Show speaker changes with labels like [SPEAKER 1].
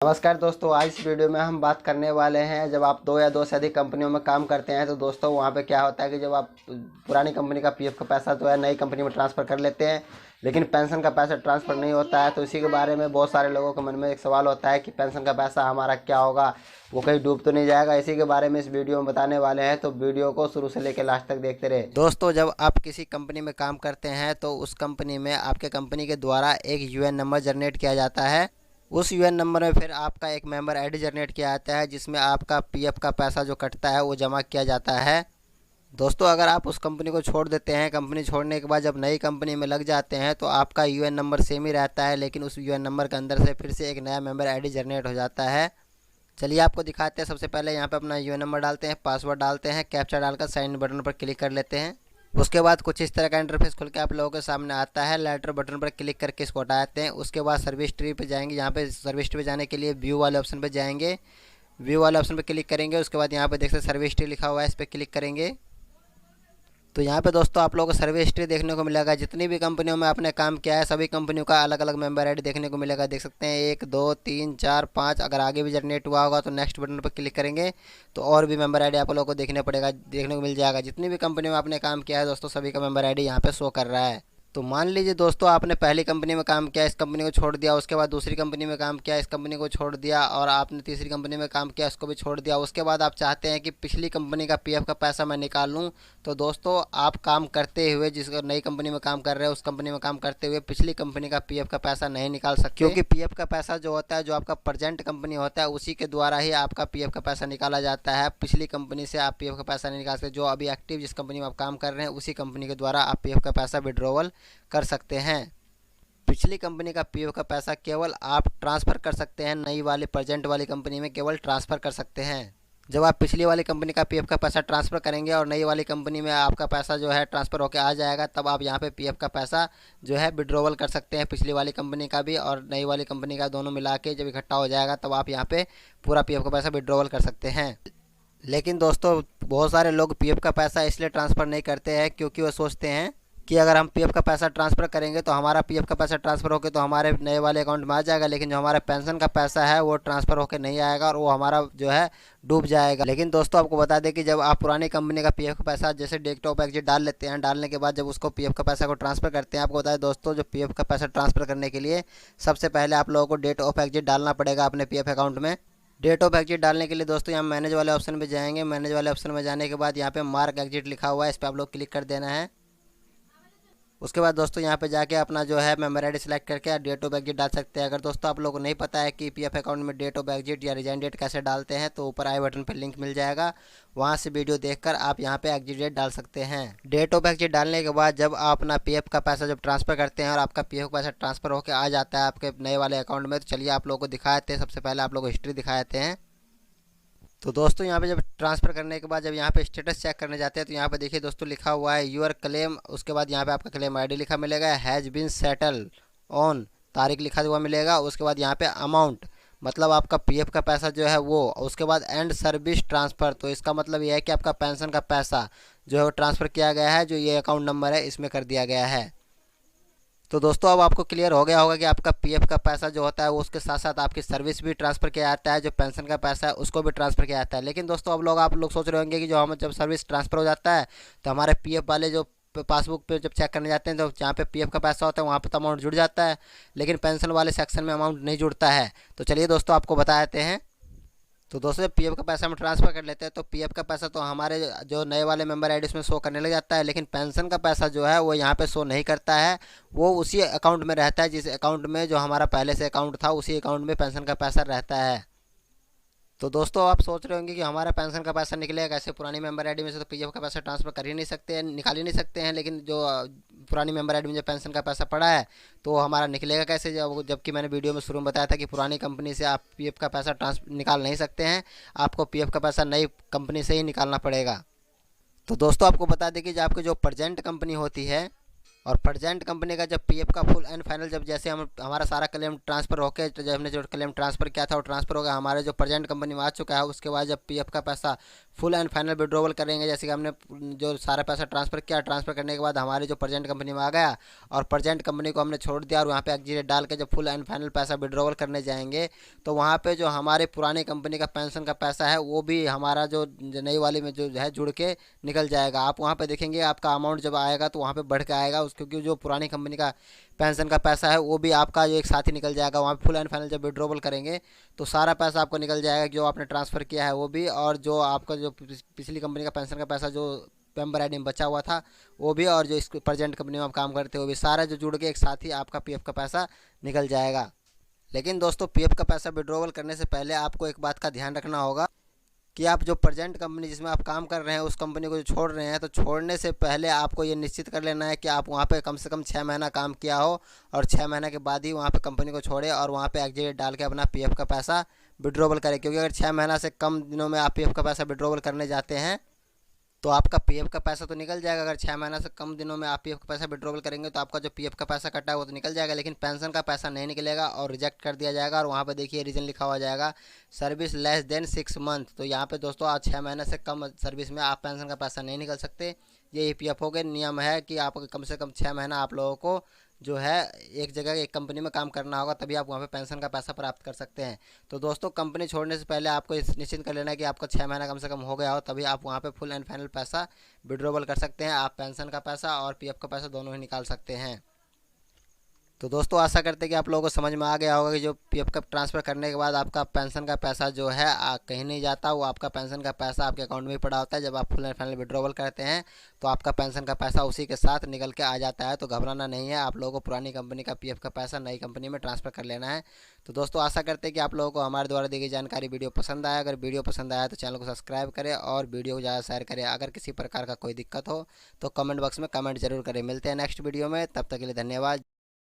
[SPEAKER 1] नमस्कार दोस्तों, आज इस वीडियो में हम बात करने वाले हैं जब आप दो या दो से अधिक कंपनियों में काम करते हैं तो दोस्तों वहाँ पे क्या होता है कि जब आप पुरानी कंपनी का पीएफ का पैसा जो है नई कंपनी में ट्रांसफ़र कर लेते हैं लेकिन पेंशन का पैसा ट्रांसफ़र नहीं होता है। तो इसी के बारे में बहुत सारे लोगों के मन में एक सवाल होता है कि पेंशन का पैसा हमारा क्या होगा, वो कहीं डूब तो नहीं जाएगा। इसी के बारे में इस वीडियो में बताने वाले हैं, तो वीडियो को शुरू से लेकर लास्ट तक देखते रहे। दोस्तों, जब आप किसी कंपनी में काम करते हैं तो उस कंपनी में आपके कंपनी के द्वारा एक यूएन नंबर जनरेट किया जाता है। उस यूएन नंबर में फिर आपका एक मेंबर आईडी जनरेट किया जाता है जिसमें आपका पीएफ का पैसा जो कटता है वो जमा किया जाता है। दोस्तों, अगर आप उस कंपनी को छोड़ देते हैं, कंपनी छोड़ने के बाद जब नई कंपनी में लग जाते हैं तो आपका यूएन नंबर सेम ही रहता है, लेकिन उस यूएन नंबर के अंदर से फिर से एक नया मेंबर आईडी जनरेट हो जाता है। चलिए आपको दिखाते हैं। सबसे पहले यहाँ पे अपना यूएन नंबर डालते हैं, पासवर्ड डालते हैं, कैप्चा डालकर साइन बटन पर क्लिक कर लेते हैं। उसके बाद कुछ इस तरह का इंटरफेस खुल के आप लोगों के सामने आता है। लेटर बटन पर क्लिक करके इसको हटा देते हैं। उसके बाद सर्विस ट्री पे जाएंगे। यहाँ पे सर्विस ट्री पे जाने के लिए व्यू वाले ऑप्शन पे जाएंगे। व्यू वाले ऑप्शन पे क्लिक करेंगे। उसके बाद यहाँ पे देख सकते सर्विस ट्री लिखा हुआ है, इस पर क्लिक करेंगे तो यहाँ पे दोस्तों आप लोगों को सर्विस हिस्ट्री देखने को मिलेगा। जितनी भी कंपनियों में आपने काम किया है सभी कंपनियों का अलग अलग मेंबर आईडी देखने को मिलेगा। देख सकते हैं 1 2 3 4 5। अगर आगे भी जनरेट हुआ होगा तो नेक्स्ट बटन पर क्लिक करेंगे तो और भी मेंबर आईडी आप लोगों को देखने को मिल जाएगा। जितनी भी कंपनी में आपने काम किया है दोस्तों सभी का मेंबर आईडी यहाँ पे शो कर रहा है। तो मान लीजिए दोस्तों आपने पहली कंपनी में काम किया, इस कंपनी को छोड़ दिया, उसके बाद दूसरी कंपनी में काम किया, इस कंपनी को छोड़ दिया, और आपने तीसरी कंपनी में काम किया, उसको भी छोड़ दिया। उसके बाद आप चाहते हैं कि पिछली कंपनी का पीएफ का पैसा मैं निकाल लूँ, तो दोस्तों आप काम करते हुए जिस नई कंपनी में काम कर रहे हैं उस कंपनी में काम करते हुए पिछली कंपनी का पीएफ का पैसा नहीं निकाल सकते, क्योंकि पीएफ का पैसा जो होता है, जो आपका प्रेजेंट कंपनी होता है उसी के द्वारा ही आपका पीएफ का पैसा निकाला जाता है। पिछली कंपनी से आप पीएफ का पैसा नहीं निकाल सकते। जो अभी एक्टिव जिस कंपनी में आप काम कर रहे हैं उसी कंपनी के द्वारा आप पीएफ का पैसा विड्रॉवल कर सकते हैं। पिछली कंपनी का पीएफ का पैसा केवल आप ट्रांसफ़र कर सकते हैं, नई वाली प्रेजेंट वाली कंपनी में केवल ट्रांसफ़र कर सकते हैं। जब आप पिछली वाली कंपनी का पीएफ का पैसा ट्रांसफ़र करेंगे और नई वाली कंपनी में आपका पैसा जो है ट्रांसफ़र होकर आ जाएगा, तब आप यहाँ पे पीएफ का पैसा जो है विड्रॉवल कर सकते हैं। पिछली वाली कंपनी का भी और नई वाली कंपनी का दोनों मिला के जब इकट्ठा हो जाएगा तब आप यहाँ पे पूरा पीएफ का पैसा विड्रॉवल कर सकते हैं। लेकिन दोस्तों बहुत सारे लोग पीएफ का पैसा इसलिए ट्रांसफ़र नहीं करते हैं क्योंकि वो सोचते हैं कि अगर हम पीएफ का पैसा ट्रांसफ़र करेंगे तो हमारा पीएफ का पैसा ट्रांसफ़र होकर तो हमारे नए वाले अकाउंट में आ जाएगा, लेकिन जो हमारा पेंशन का पैसा है वो ट्रांसफ़र होकर नहीं आएगा और वो हमारा जो है डूब जाएगा। लेकिन दोस्तों आपको बता दें कि जब आप पुरानी कंपनी का पीएफ का पैसा जैसे डेट ऑफ एग्जिट डाल लेते हैं, डालने के बाद जब उसको पीएफ का पैसा को ट्रांसफ़र करते हैं, आपको बता दें दोस्तों जो पीएफ का पैसा ट्रांसफ़र करने के लिए सबसे पहले आप लोगों को डेट ऑफ एग्जिट डालना पड़ेगा अपने पीएफ अकाउंट में। डेट ऑफ एग्जिट डालने के लिए दोस्तों यहाँ मैनेज वाले ऑप्शन में जाएंगे। मैनेज वाले ऑप्शन में जाने के बाद यहाँ पे मार्क एग्जिट लिखा हुआ है, इस पर आप लोग क्लिक कर देना है। उसके बाद दोस्तों यहाँ पे जाके अपना जो है मेंबर आईडी सेलेक्ट करके डेट ऑफ एग्जिट डाल सकते हैं। अगर दोस्तों आप लोगों को नहीं पता है कि पीएफ अकाउंट में डेट ऑफ एग्जिट या रिजाइन डेट कैसे डालते हैं तो ऊपर आई बटन पर लिंक मिल जाएगा, वहाँ से वीडियो देखकर आप यहाँ पे एग्जिट डेट डाल सकते हैं। डेट ऑफ एग्जिट डालने के बाद जब आप अपना पीएफ का पैसा जब ट्रांसफ़र करते हैं और आपका पीएफ का पैसा ट्रांसफ़र होकर आ जाता है आपके नए वाले अकाउंट में, तो चलिए आप लोगों को दिखाते हैं। सबसे पहले आप लोग को हिस्ट्री दिखाते हैं। तो दोस्तों यहाँ पे जब ट्रांसफ़र करने के बाद जब यहाँ पे स्टेटस चेक करने जाते हैं तो यहाँ पे देखिए दोस्तों लिखा हुआ है यूर क्लेम। उसके बाद यहाँ पे आपका क्लेम आईडी लिखा मिलेगा, हैज़ बीन सेटल ऑन, तारीख लिखा हुआ मिलेगा। उसके बाद यहाँ पे अमाउंट मतलब आपका पीएफ का पैसा जो है वो। उसके बाद एंड सर्विस ट्रांसफ़र, तो इसका मतलब ये है कि आपका पेंशन का पैसा जो है वो ट्रांसफ़र किया गया है, जो ये अकाउंट नंबर है इसमें कर दिया गया है। तो दोस्तों अब आपको क्लियर हो गया होगा कि आपका पीएफ का पैसा जो होता है वो उसके साथ साथ आपकी सर्विस भी ट्रांसफ़र किया जाता है, जो पेंशन का पैसा है उसको भी ट्रांसफ़र किया जाता है। लेकिन दोस्तों अब आप लोग सोच रहे होंगे कि जो हम जब सर्विस ट्रांसफ़र हो जाता है तो हमारे पीएफ वाले जो पासबुक पे जब चेक करने जाते हैं तो जहाँ पे पीएफ का पैसा होता है वहाँ पे तो अमाउंट जुड़ जाता है, लेकिन पेंशन वाले सेक्शन में अमाउंट नहीं जुड़ता है। तो चलिए दोस्तों आपको बता देते हैं। तो दोस्तों जब पीएफ का पैसा हम ट्रांसफ़र कर लेते हैं तो पीएफ का पैसा तो हमारे जो नए वाले मेंबर आईडी उसमें शो करने लग जाता है, लेकिन पेंशन का पैसा जो है वो यहाँ पे शो नहीं करता है। वो उसी अकाउंट में रहता है जिस अकाउंट में जो हमारा पहले से अकाउंट था, उसी अकाउंट में पेंशन का पैसा रहता है। तो दोस्तों आप सोच रहे होंगे कि हमारा पेंशन का पैसा निकलेगा कैसे, पुरानी मेंबर आईडी में से तो पीएफ का पैसा ट्रांसफ़र कर ही नहीं सकते हैं, निकाल ही नहीं सकते हैं। लेकिन जो पुरानी मेंबर आईडी में जो पेंशन का पैसा पड़ा है तो हमारा निकलेगा कैसे, जबकि मैंने वीडियो में शुरू में बताया था कि पुरानी कंपनी से आप पीएफ का पैसा निकाल नहीं सकते हैं, आपको पीएफ का पैसा नई कंपनी से ही निकालना पड़ेगा। तो दोस्तों आपको बता दें कि जो आपकी जो प्रेजेंट कंपनी होती है और प्रेजेंट कंपनी का जब पीएफ का फुल एंड फाइनल जब जैसे हम हमारा सारा क्लेम ट्रांसफ़र होकर जब हमने जो क्लेम ट्रांसफ़र किया था वो ट्रांसफ़र होगा हमारे जो प्रेजेंट कंपनी में आ चुका है, उसके बाद जब पीएफ का पैसा फुल एंड फाइनल विड्रॉवल करेंगे, जैसे कि हमने जो सारा पैसा ट्रांसफ़र किया, ट्रांसफ़र करने के बाद हमारी जो प्रेजेंट कंपनी में आ गया और प्रेजेंट कंपनी को हमने छोड़ दिया, और वहाँ पे एग्जीट डाल के जब फुल एंड फाइनल पैसा विड्रॉवल करने जाएंगे तो वहाँ पे जो हमारे पुरानी कंपनी का पेंशन का पैसा है वो भी हमारा जो नई वाली में जो है जुड़ के निकल जाएगा। आप वहाँ पे देखेंगे आपका अमाउंट जब आएगा तो वहाँ पे बढ़ के आएगा क्योंकि जो पुरानी कंपनी का पेंशन का पैसा है वो भी आपका जो एक साथ ही निकल जाएगा। वहाँ पे फुल एंड फाइनल जब विड्रॉवल करेंगे तो सारा पैसा आपको निकल जाएगा, जो आपने ट्रांसफ़र किया है वो भी, और जो आपका जो पिछली कंपनी का पेंशन का पैसा जो मेंबर आईडी में बचा हुआ था वो भी, और जो इस प्रेजेंट कंपनी में आप काम करते हो वो भी, सारा जो जुड़ के एक साथ ही आपका पीएफ का पैसा निकल जाएगा। लेकिन दोस्तों पीएफ का पैसा विड्रॉवल करने से पहले आपको एक बात का ध्यान रखना होगा कि आप जो प्रेजेंट कंपनी जिसमें आप काम कर रहे हैं उस कंपनी को जो छोड़ रहे हैं, तो छोड़ने से पहले आपको ये निश्चित कर लेना है कि आप वहाँ पे कम से कम 6 महीना काम किया हो, और 6 महीने के बाद ही वहाँ पे कंपनी को छोड़े और वहाँ पे एग्जिट डाल के अपना पीएफ का पैसा विड्रॉवल करें। क्योंकि अगर 6 महीना से कम दिनों में आप पीएफ का पैसा विड्रॉवल करने जाते हैं तो आपका पीएफ का पैसा तो निकल जाएगा। अगर 6 महीना से कम दिनों में आप पीएफ का पैसा विड्रॉवल करेंगे तो आपका जो पीएफ का पैसा कटा है वो तो निकल जाएगा, लेकिन पेंशन का पैसा नहीं निकलेगा और रिजेक्ट कर दिया जाएगा। और वहाँ पे देखिए रीज़न लिखा हुआ जाएगा, सर्विस लेस देन 6 मंथ। तो यहाँ पे दोस्तों आज 6 महीने से कम सर्विस में आप पेंशन का पैसा नहीं निकल सकते। ये ईपीएफओ के नियम है कि आप कम से कम 6 महीना आप लोगों को जो है एक जगह एक कंपनी में काम करना होगा, तभी आप वहाँ पे पेंशन का पैसा प्राप्त कर सकते हैं। तो दोस्तों कंपनी छोड़ने से पहले आपको इस निश्चित कर लेना है कि आपका 6 महीना कम से कम हो गया हो, तभी आप वहाँ पे फुल एंड फाइनल पैसा विड्रॉवल कर सकते हैं। आप पेंशन का पैसा और पीएफ का पैसा दोनों ही निकाल सकते हैं। तो दोस्तों आशा करते हैं कि आप लोगों को समझ में आ गया होगा कि जो पीएफ का ट्रांसफ़र करने के बाद आपका पेंशन का पैसा जो है कहीं नहीं जाता, वो आपका पेंशन का पैसा आपके अकाउंट में ही पड़ा होता है। जब आप फुल एंड फाइनल विड्रॉवल करते हैं तो आपका पेंशन का पैसा उसी के साथ निकल के आ जाता है। तो घबराना नहीं है, आप लोगों को पुरानी कंपनी का पीएफ का पैसा नई कंपनी में ट्रांसफ़र कर लेना है। तो दोस्तों आशा करते हैं कि आप लोगों को हमारे द्वारा दी गई जानकारी वीडियो पसंद आया। अगर वीडियो पसंद आया तो चैनल को सब्सक्राइब करें और वीडियो को ज़्यादा शेयर करें। अगर किसी प्रकार का कोई दिक्कत हो तो कमेंट बॉक्स में कमेंट जरूर करें। मिलते हैं नेक्स्ट वीडियो में, तब तक के लिए धन्यवाद।